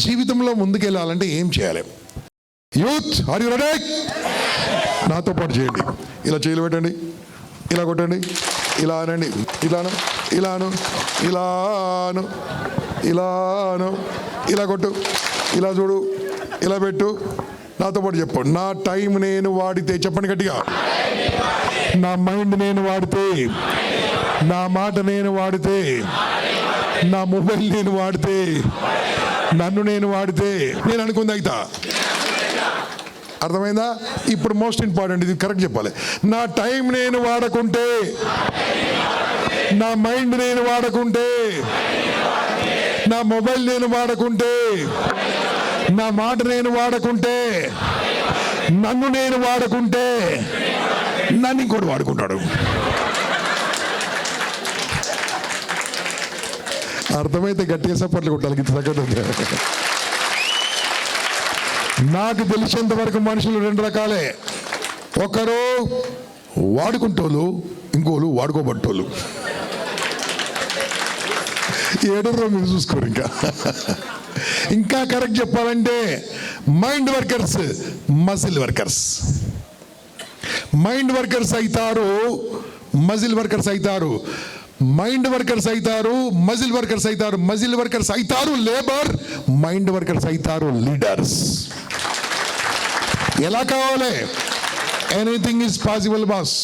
జీవితంలో ముందుకెళ్ళాలంటే ఏం చేయాలి? Youth, are you ready? నాతో పాటు చేయండి. ఇలా చేయలు పెట్టండి, ఇలా కొట్టండి, ఇలా అనండి, ఇలాను, ఇలాను, ఇలాను, ఇలాను, ఇలా కొట్టు, ఇలా చూడు, ఇలా పెట్టు. నాతో పాటు చెప్పు. నా టైం నేను వాడితే, చెప్పండి గట్టిగా, నా మైండ్ నేను వాడితే, నా మాట నేను వాడితే, నా మొబైల్ నేను వాడితే, నన్ను నేను వాడితే నేను అనుకుంది అయితా. అర్థమైందా? ఇప్పుడు మోస్ట్ ఇంపార్టెంట్, ఇది కరెక్ట్ చెప్పాలి. నా టైం నేను వాడకుంటే, నా మైండ్ నేను వాడకుంటే, నా మొబైల్ నేను వాడకుంటే, నా మాట నేను వాడకుంటే, నన్ను నేను వాడకుంటే, నన్ను ఇంకోటి వాడుకుంటాడు. అర్థమైతే గట్టిగా సపోర్ట్లు కొట్టాలి. తగ్గదు. నాకు తెలిసినంత వరకు మనుషులు రెండు రకాలే. ఒకరు వాడుకుంటోళ్ళు, ఇంకోళ్ళు వాడుకోబట్టోళ్ళు. ఏడుర్రో మీరు చూసుకోరు. ఇంకా కరెక్ట్ చెప్పాలంటే mind workers, muscle workers. Mind workers అవుతారు, మజిల్ వర్కర్స్ అవుతారు. మైండ్ వర్కర్స్ అవుతారు, మజిల్ వర్కర్స్ అవుతారు. మజిల్ వర్కర్స్ అవుతారు లేబర్, మైండ్ వర్కర్స్ అవుతారు లీడర్స్. ఎలా కావాలి? Anything is possible boss.